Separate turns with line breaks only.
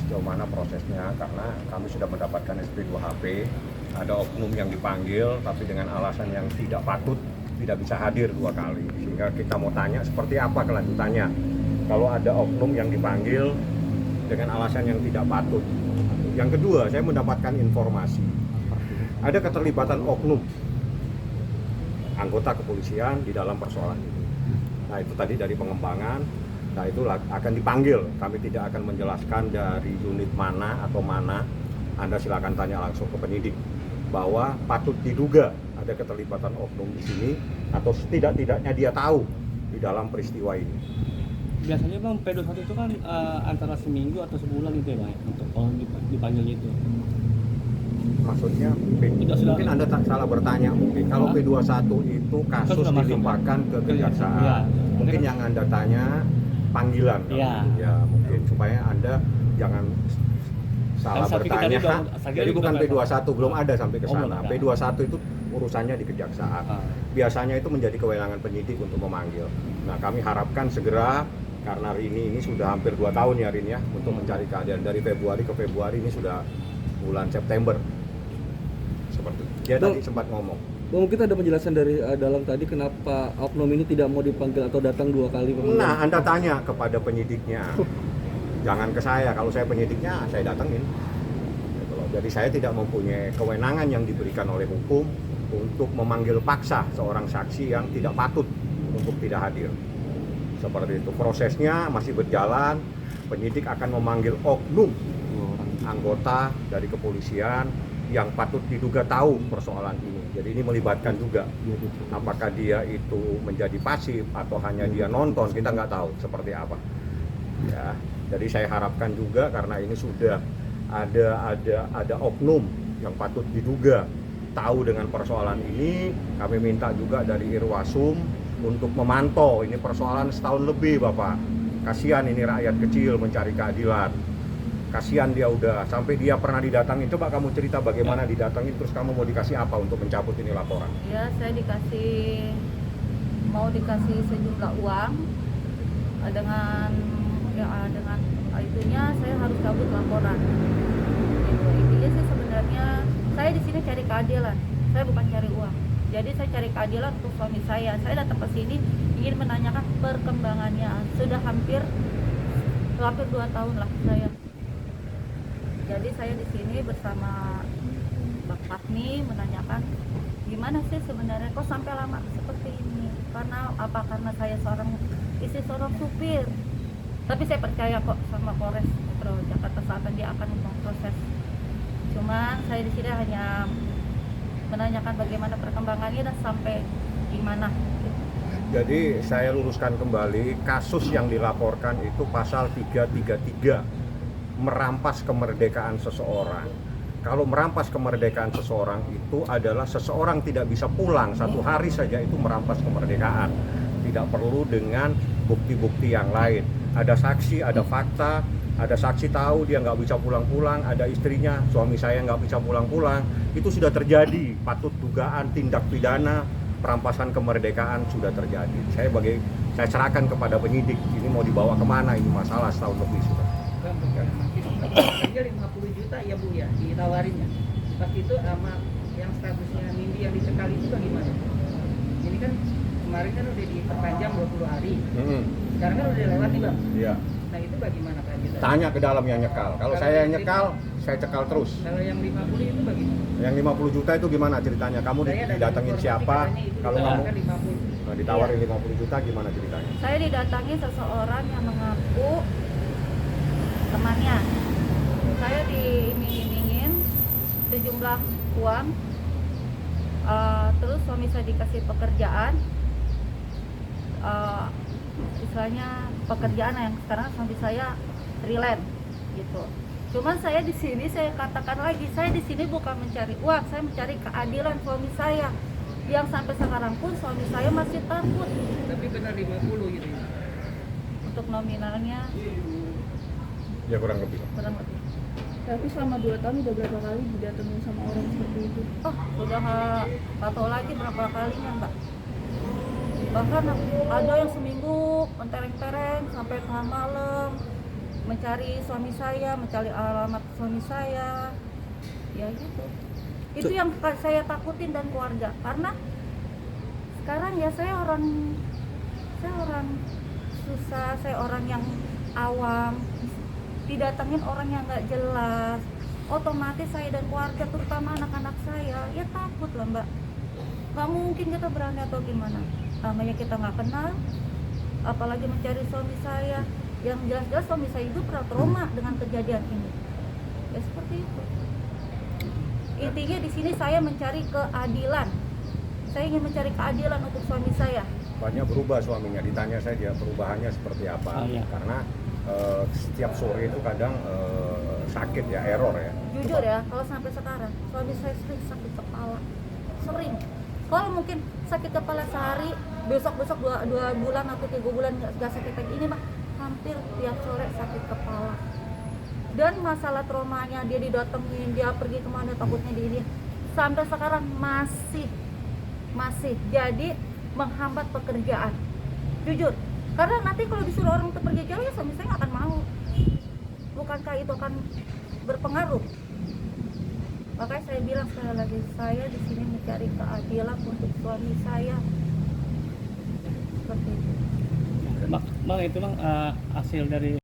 sejauh mana prosesnya, karena kami sudah mendapatkan SP2HP, ada oknum yang dipanggil tapi dengan alasan yang tidak patut, tidak bisa hadir 2 kali. Sehingga kita mau tanya seperti apa kelanjutannya kalau ada oknum yang dipanggil dengan alasan yang tidak patut. Yang kedua, saya mendapatkan informasi ada keterlibatan oknum anggota kepolisian di dalam persoalan ini. Nah, itu tadi dari pengembangan. Nah, itu akan dipanggil. Kami tidak akan menjelaskan dari unit mana atau mana. Anda silakan tanya langsung ke penyidik bahwa patut diduga ada keterlibatan oknum di sini atau setidak-tidaknya dia tahu di dalam peristiwa ini.
Biasanya Bang, P21 itu kan antara seminggu atau sebulan gitu ya Bang, untuk orang dipanggil itu.
Maksudnya mungkin Anda tak salah bertanya mungkin. Kalau P21 itu kasus dilimpahkan ke kejaksaan. Ya, mungkin yang Anda tanya panggilan. Ya, mungkin supaya Anda jangan salah bertanya. Jadi bukan P21, belum ada sampai ke sana. P21 itu urusannya di kejaksaan. Biasanya itu menjadi kewenangan penyidik untuk memanggil. Nah, kami harapkan segera, karena ini sudah hampir 2 tahun ya Rin ya, untuk mencari keadilan. Dari Februari ke Februari ini sudah bulan September. Seperti dia tadi sempat ngomong.
Mungkin ada penjelasan dari dalam tadi kenapa oknum ini tidak mau dipanggil atau datang 2 kali pemanggilan.
Nah, Anda tanya kepada penyidiknya. Jangan ke saya, kalau saya penyidiknya saya datengin. Jadi saya tidak mempunyai kewenangan yang diberikan oleh hukum untuk memanggil paksa seorang saksi yang tidak patut untuk tidak hadir. Seperti itu. Prosesnya masih berjalan. Penyidik akan memanggil oknum anggota dari kepolisian yang patut diduga tahu persoalan ini. Jadi ini melibatkan juga apakah dia itu menjadi pasif atau hanya dia nonton, kita nggak tahu seperti apa. Ya, jadi saya harapkan juga karena ini sudah ada oknum yang patut diduga tahu dengan persoalan ini, kami minta juga dari Irwasum untuk memantau ini persoalan setahun lebih Bapak. Kasihan ini rakyat kecil mencari keadilan. Kasihan dia udah sampai dia pernah didatangin. Coba kamu cerita bagaimana didatangin, terus kamu mau dikasih apa untuk mencabut ini laporan?
Ya, saya mau dikasih sejumlah uang dengan itunya saya harus cabut laporan. Gitu. Intinya sih sebenarnya saya di sini cari keadilan. Saya bukan cari uang. Jadi saya cari keadilan untuk suami saya. Saya datang ke sini ingin menanyakan perkembangannya. Sudah hampir 2 tahun lah saya. Jadi saya di sini bersama Bang Fahmi menanyakan gimana sih sebenarnya kok sampai lama seperti ini. Karena saya istri seorang supir. Tapi saya percaya kok sama Polres Metro Jakarta Selatan, dia akan memproses. Cuman saya di sini hanya menanyakan bagaimana perkembangannya dan sampai gimana.
Jadi saya luruskan kembali, kasus yang dilaporkan itu pasal 333, merampas kemerdekaan seseorang. Kalau merampas kemerdekaan seseorang itu adalah seseorang tidak bisa pulang 1 hari saja, itu merampas kemerdekaan. Tidak perlu dengan bukti-bukti yang lain. Ada saksi, ada fakta, ada saksi tahu dia nggak bisa pulang-pulang, ada istrinya, suami saya nggak bisa pulang-pulang. Itu sudah terjadi, patut dugaan tindak pidana perampasan kemerdekaan sudah terjadi. Saya serahkan kepada penyidik, ini mau dibawa kemana ini masalah setahun lebih sudah.
Harga 50 juta ya Bu ya, ditawarinnya. Pas itu sama yang statusnya Nindi yang dicekal itu bagaimana? Ini kan kemarin kan udah diperpanjang 20 hari. Sekarang kan udah lewat nih Bang. Iya. Nah itu bagaimana kelanjutannya? Tanya
ke dalam yang nyekal. Kalau saya yang nyekal, saya cekal terus.
Kalau yang 50 itu bagaimana?
Yang 50 juta itu gimana ceritanya? Kamu didatengin siapa? Kalau kamu ditawarin 50 juta gimana ceritanya?
Saya didatangi seseorang yang mengaku temannya. Saya diiming-imingin sejumlah uang. Terus suami saya dikasih pekerjaan. Istilahnya pekerjaan yang sekarang suami saya freelance gitu. Cuman saya di sini, saya katakan lagi, saya di sini bukan mencari uang, saya mencari keadilan suami saya. Yang sampai sekarang pun suami saya masih takut.
Tapi benar 50 gitu.
Untuk nominalnya
ya kurang lebih.
Tapi selama 2 tahun udah berapa kali didatengin sama orang seperti itu?
Oh, sudah nggak tahu lagi berapa kalinya Mbak. Bahkan ada yang seminggu mentereng-tereng sampai tengah malam. mencari suami saya, mencari alamat suami saya, ya gitu. Itu yang saya takutin dan keluarga, karena sekarang ya saya orang susah, saya orang yang awam, didatengin orang yang nggak jelas, otomatis saya dan keluarga terutama anak-anak saya ya takut lah mbak. Nggak mungkin kita berani atau gimana, namanya kita nggak kenal, apalagi mencari suami saya. Yang jelas-jelas suami saya itu pernah trauma dengan kejadian ini, ya seperti itu. Intinya di sini saya mencari keadilan, saya ingin mencari keadilan untuk suami saya.
Banyak berubah suaminya, ditanya saya dia perubahannya seperti apa.
Oh, iya.
Karena setiap sore itu kadang sakit ya, error ya.
Jujur ya, kalau sampai sekarang suami saya sering sakit kepala, sering. Kalau mungkin sakit kepala sehari, besok dua bulan atau 3 bulan nggak sakit lagi, ini mah hampir tiap sore sakit kepala. Dan masalah traumanya, dia didatengin, dia pergi kemana takutnya di ini, sampai sekarang masih jadi menghambat pekerjaan. Jujur, karena nanti kalau disuruh orang untuk pergi jauh ya suami saya nggak akan mau. Bukankah itu akan berpengaruh? Makanya saya bilang sekali lagi, saya di sini mencari keadilan untuk suami saya. Seperti itu.
Bang, itu bang hasil dari